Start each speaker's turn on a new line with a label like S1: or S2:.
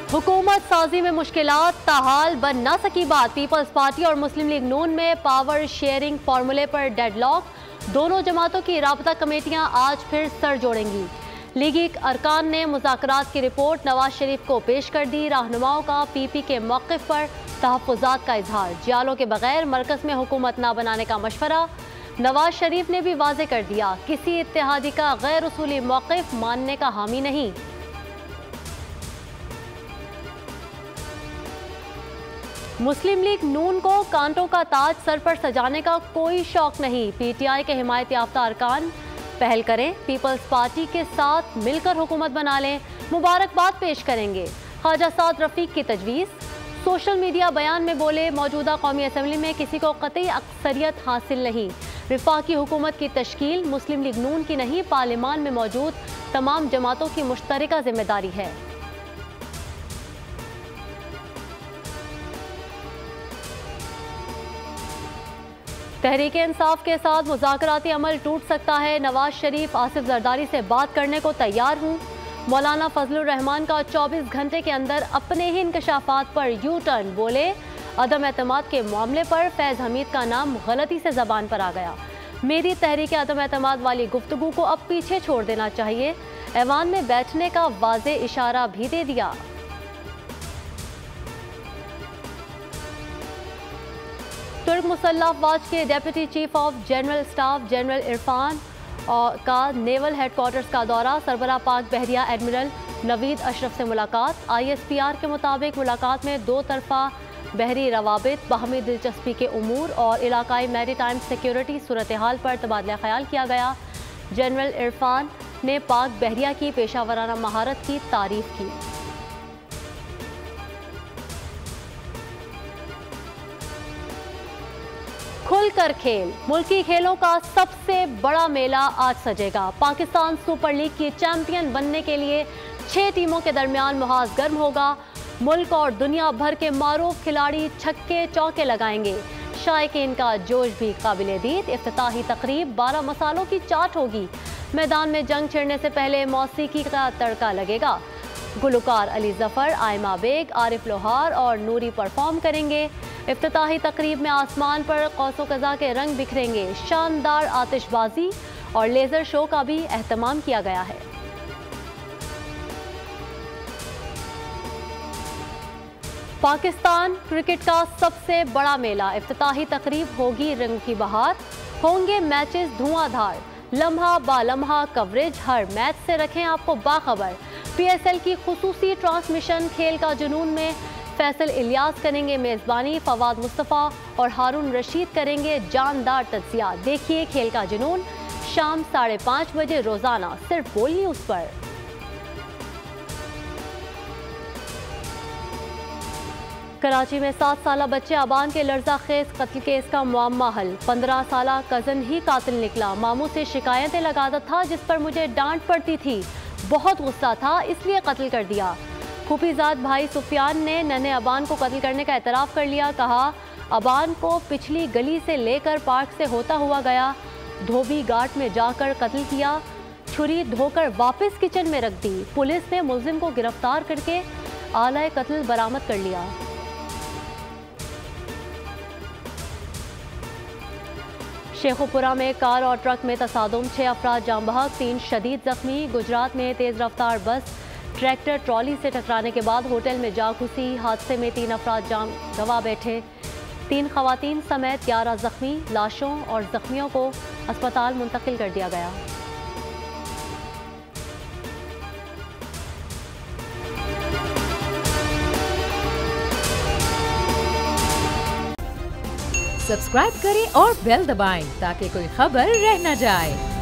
S1: हुकूमत साजी में मुश्किलात, ताहाल बन न सकी बात। पीपल्स पार्टी और मुस्लिम लीग नून में पावर शेयरिंग फार्मूले पर डेडलॉक। दोनों जमातों की राबता कमेटियां आज फिर सर जोड़ेंगी। लीगी अरकान ने मुज़ाकरात की रिपोर्ट नवाज शरीफ को पेश कर दी। रहनुमाओं का पीपी के मौक़िफ़ पर तहफ़्फ़ुज़ात का इजहार। जियालों के बगैर मरकज़ में हुकूमत ना बनाने का मशवरा। नवाज शरीफ ने भी वाज़े कर दिया, किसी इत्तेहादी का गैर उसूली मौक़िफ़ मानने का हामी नहीं। मुस्लिम लीग नून को कांटों का ताज सर पर सजाने का कोई शौक नहीं। पीटीआई के हिमायत याफ्ता अरकान पहल करें, पीपल्स पार्टी के साथ मिलकर हुकूमत बना लें, मुबारकबाद पेश करेंगे। ख्वाजा साद रफीक की तजवीज़। सोशल मीडिया बयान में बोले, मौजूदा कौमी असम्बली में किसी को कतई अक्सरियत हासिल नहीं। वफाकी हुकूमत की तश्कील मुस्लिम लीग नून की नहीं, पार्लियामान में मौजूद तमाम जमातों की मुश्तरका जिम्मेदारी है। तहरीके इंसाफ के साथ मुज़ाकराती अमल टूट सकता है। नवाज शरीफ आसिफ जरदारी से बात करने को तैयार हूँ। मौलाना फजलुर रहमान का 24 घंटे के अंदर अपने ही इंकशाफात पर यू टर्न। बोले, अदम एतमाद के मामले पर फैज़ हमीद का नाम गलती से ज़बान पर आ गया। मेरी तहरीक अदम एतमाद वाली गुफ्तगू को अब पीछे छोड़ देना चाहिए। ऐवान में बैठने का वाज़े इशारा भी दे दिया। तुर्क मुसल्लह अफवाज के deputy chief of general staff general Irfan का नेवल हेडक्वार्टर्स का दौरा। सरबराह पाक बहरिया एडमिरल नवीद अशरफ से मुलाकात। ISPR के मुताबिक मुलाकात में दो तरफा बहरी रवाबित, बाहमी दिलचस्पी के उमूर और इलाकाई मैरीटाइम सिक्योरिटी सूरत हाल पर तबादला ख्याल किया गया। जनरल इरफान ने पाक बहरिया की पेशावराना महारत की तारीफ की। खुलकर खेल, मुल्की खेलों का सबसे बड़ा मेला आज सजेगा। पाकिस्तान सुपर लीग की चैंपियन बनने के लिए 6 टीमों के दरमियान मुहाज गर्म होगा। मुल्क और दुनिया भर के मारूफ खिलाड़ी छक्के चौके लगाएंगे। शायकीन का जोश भी काबिले दीद। इफ्तिताही तकरीब 12 मसालों की चाट होगी। मैदान में जंग छिड़ने से पहले मौसीकी का तड़का लगेगा। गुलकार अली जफर, आयमा बेग, आरिफ लोहार और नूरी परफॉर्म करेंगे। इफ्तिताही तकरीब में आसमान पर कौसो कज़ा के रंग बिखरेंगे। शानदार आतिशबाजी और लेजर शो का भी एहतमाम किया गया है। पाकिस्तान क्रिकेट का सबसे बड़ा मेला, इफ्तिताही तकरीब होगी रंग की बहार। होंगे मैचेस धुआंधार, लम्हा बा लम्हा कवरेज, हर मैच से रखें आपको बाखबर। PSL की खुसूसी ट्रांसमिशन। खेल का जुनून में फैसल इलियास करेंगे मेज़बानी। फवाद मुस्तफ़ा और हारून रशीद करेंगे जानदार तज्जिया। देखिए खेल का जुनून शाम 5:30 बजे रोजाना सिर्फ बोल न्यूज़ पर। कराची में 7 साला बच्चे अबान के लर्जा खेज कत्ल केस का मुअम्मा हल। 15 साला कज़न ही कातिल निकला। मामू से शिकायतें लगाता था जिस पर मुझे डांट पड़ती थी। बहुत गुस्सा था इसलिए कत्ल कर दिया। फूफीजाद भाई सुफियान ने नन्हे अबान को कत्ल करने का एतराफ़ कर लिया। कहा, अबान को पिछली गली से लेकर पार्क से होता हुआ गया, धोबी घाट में जाकर कत्ल किया, छुरी धोकर वापस किचन में रख दी। पुलिस ने मुल्जिम को गिरफ्तार करके आला कत्ल बरामद कर लिया। शेखुपुरा में कार और ट्रक में तसादुम, 6 अफराद जाम बहक, 3 शदीद जख्मी। गुजरात में तेज़ रफ्तार बस ट्रैक्टर ट्रॉली से टकराने के बाद होटल में जा घुसी। हादसे में 3 अफराद जान गंवा बैठे। 3 खवातीन समेत 11 जख्मी। लाशों और जख्मियों को अस्पताल मुंतकिल कर दिया गया।
S2: सब्सक्राइब करें और बेल दबाएं ताकि कोई खबर रह न जाए।